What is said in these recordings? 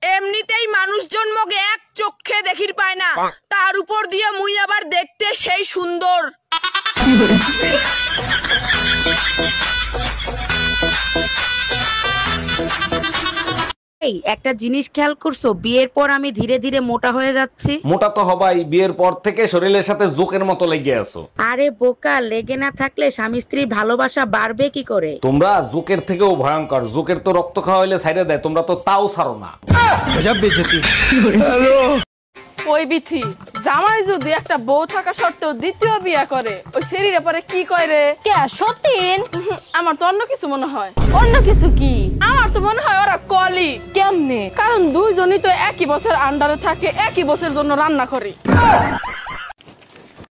এমনিতেই মানুষ জন্মকে এক চোখে দেখির পায় না, তার উপর দিয়ে মুই আবার দেখতে সেই সুন্দর। এই একটা জিনিস খেয়াল করছো, বিয়ের পর আমি ধীরে ধীরে মোটা হয়ে যাচ্ছি। মোটা তো হবাই, বিয়ের পর থেকে শরীরের সাথে জোকের মতো লেগে আছো। আরে বোকা, লেগে না থাকলে স্বামী স্ত্রীর ভালোবাসা বাড়বে কি করে? তোমরা জোকের থেকেও ভয়ঙ্কর। জোকের তো রক্ত খাওয়াইলে ছাইড়ে দেয়, তোমরা তো তাও ছাড়ো না। ওই বিথি জামাই যদি একটা বউ থাকা সত্ত্বেও দ্বিতীয় বিয়ে করে, ওই শরীরে পরে কি কয় রে? কে সতীন? আমার তো অন্য কিছু মনে হয়। অন্য কিছু কি? আমার তো মনে হয় ওরা কলি। কেমনে? কারণ দুইজনই তো একই বছর আন্ডারে থাকে, একই বছর জন্য রান্না করে।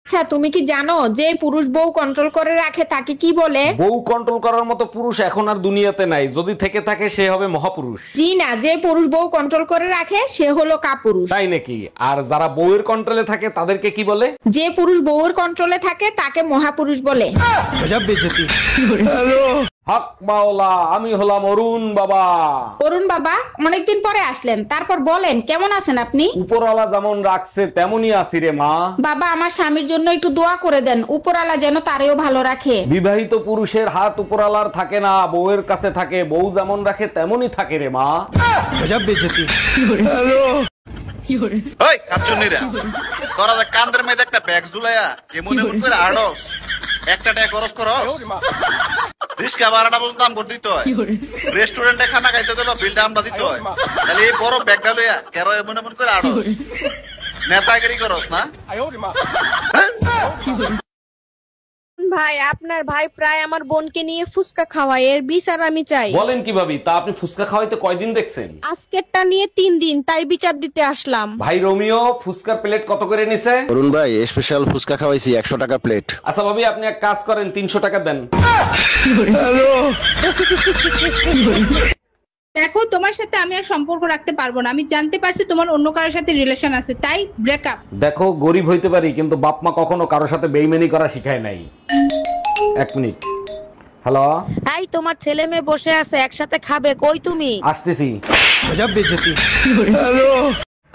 আচ্ছা, তুমি কি জানো যে পুরুষ বউ কন্ট্রোল করে রাখে তাকে কি বলে? বউ কন্ট্রোল করার মতো পুরুষ এখন আর দুনিয়াতে নাই, যদি থেকে থাকে সে হবে মহাপুরুষ। জি না, যে পুরুষ বউ কন্ট্রোল করে রাখে সে হলো কাপুরুষ। তাই নাকি? আর যারা বউয়ের কন্ট্রোলে থাকে তাদেরকে কি বলে? যে পুরুষ বউয়ের কন্ট্রোলে থাকে তাকে মহাপুরুষ বলে। হক মাওলা, আমি হলাম অরুণ বাবা। অরুণ বাবা, অনেকদিন পরে আসলেন, তারপর বলেন কেমন আছেন আপনি? উপরওয়ালা যেমন রাখছে তেমনই আছি রে মা। বাবা, আমার স্বামীর জন্য একটু দোয়া করে দেন, উপরওয়ালা যেন তারেও ভালো রাখে। বিবাহিত পুরুষের হাত উপরওয়ালার থাকে না, বউয়ের কাছে থাকে। বউ যেমন রাখে তেমনই থাকে রে মা। ওই কাচ্চুন্নিরা, তোরা যে কান্দের মেয়েদের একটা ব্যাগ ঝুলাইয়া এমন এমন করে আড়স, একটা টাকা খরচ করস, রিস্কা ভাড়াটা পর্যন্ত দাম করে দিতে হয়, রেস্টুরেন্টে খানা খাইতে গেল বিলটা আমরা দিতে হয়, তাহলে এই বড় ব্যাগটা লইয়া কেন এমন এমন করে আড়স, নেতাগিরি করস না? ভাই, আপনার ভাই প্রায় আমার বোনকে নিয়ে ফুচকা খাওয়ায়, এর বিচার আমি চাই। বলেন কি ভাবি? তা আপনি ফুচকা খাওয়াইতে কয়দিন দেখছেন? আজকেরটা নিয়ে 3 দিন, তাই বিচার দিতে আসলাম। ভাই রোমিও, ফুচকার প্লেট কত করে নিছে? অরুণ ভাই, স্পেশাল ফুচকা খাওয়াইছি 100 টাকা প্লেট। আচ্ছা ভাবি, আপনি এক কাজ করেন, 300 টাকা দেন। দেখো, তোমার সাথে আমি আর সম্পর্ক রাখতে পারবো না। আমি জানতে পারছি তোমার অন্য কারোর সাথে রিলেশন আছে, তাই ব্রেকআপ। দেখো, গরিব হইতে পারি কিন্তু বাপ মা কখনো কারোর সাথে বেইমানি করা শিখায় নাই। 1 মিনিট। হ্যালো, এই তোমার ছেলে মেয়ে বসে আছে, একসাথে খাবে, কই তুমি? আসতেছি।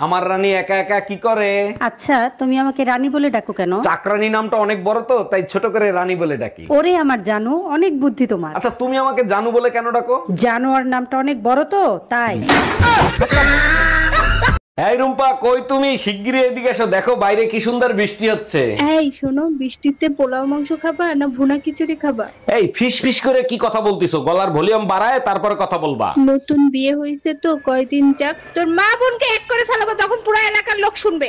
আমার রানী একা একা কি করে? আচ্ছা, তুমি আমাকে রানী বলে ডাকো কেন? চাকরানী নামটা অনেক বড় তো, তাই ছোট করে রানী বলে ডাকি। ওরে আমার জানু, অনেক বুদ্ধি তোমার। আচ্ছা, তুমি আমাকে জানু বলে কেন ডাকো? জানোয়ার নামটা অনেক বড় তো, তাই। এই রুম্পা, কই তুমি? শিগগিরই এদিকে এসো, দেখো বাইরে কি সুন্দর বৃষ্টি হচ্ছে। এই শোনো, বৃষ্টিতে পোলাও মাংস খাবা না ভুনা খিচুড়ি খাবা? এই ফিস ফিস করে কি কথা বলতিছো? গলার ভলিউম বাড়ায় তারপর কথা বলবা। নতুন বিয়ে হয়েছে তো, কয়দিন যাক, তোর মা বোনকে এক করে ফেলাবো, তখন পুরো এলাকার লোক শুনবে।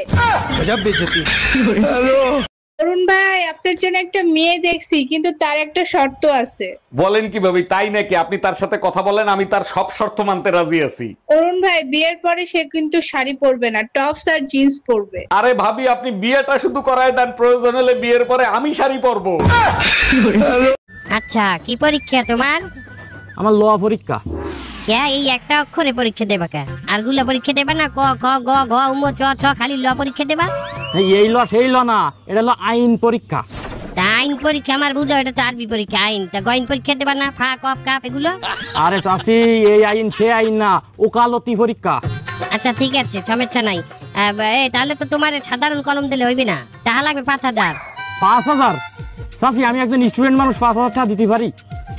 অরুণ ভাই, আপনার জন্য একটা মেয়ে দেখছি, কিন্তু তার একটা শর্ত আছে। বলেন কি ভাবি? তাই নাকি? আপনি তার সাথে কথা বলেন, আমি তার সব শর্ত মানতে রাজি আছি। অরুণ ভাই, বিয়ের পরে সে কিন্তু শাড়ি পরবে না, টপস আর জিন্স পরবে। আরে ভাবি, আপনি বিয়েটা শুধু করায় দেন, প্রয়োজন হলে বিয়ের পরে আমি শাড়ি পরবো। আচ্ছা, কি পরীক্ষা তোমার? আমার ল পরীক্ষা। কে এই একটা অক্ষরে পরীক্ষা দেবা? কে আরগুলা পরীক্ষা দেবা না? ক খ গ ঘ উম চ ছ খালি ল পরীক্ষা দেবা? এই ল সেই ল না, এটা হলো আইন পরীক্ষা। তা আইন পরীক্ষা আমার বুঝো, এটা তো আরবি পরীক্ষা। আইন তা গইন পরীক্ষা দেবা না? ফা কফ কাপ এগুলো? আরে চাচি, এই আইন সে আইন না, ওকালতি পরীক্ষা। আচ্ছা ঠিক আছে, সমস্যা নাই। তাহলে তো তোমার সাধারণ কলম দিলে হইবে না, টাকা লাগবে 5000। 5000? চাচি, আমি একজন স্টুডেন্ট মানুষ, 5000 টাকা দিতে পারি।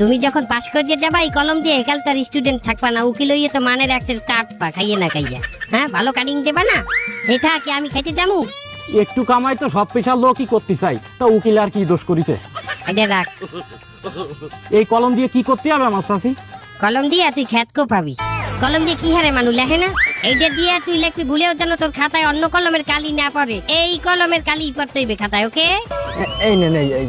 তুমি যখন পাস করে যাবা এই কলম দিয়ে, একাল তো আর স্টুডেন্ট থাকবা না, উকিল হইয়ে তো মানের একসের কাটবা, খাইয়ে না খাইয়া। হ্যাঁ, ভালো কাটিং দেবা না? এটা কি আমি খাইতে যাবো? একটু কামাই তো সব পেশার লোকই করতে চাই, তা উকিল আর কি দোষ করিছে? এটা রাখ। এই কলম দিয়ে কি করতে হবে আমার চাচি? কলম দিয়ে তুই খ্যাত কো পাবি। কলম দিয়ে কি হারে মানুষ লেখে না? এইটা দিয়ে তুই লেখবি, ভুলেও যেন তোর খাতায় অন্য কলমের কালি না পড়ে। এই কলমের কালি পড়তে হইবে খাতায়, ওকে? এই নে, এই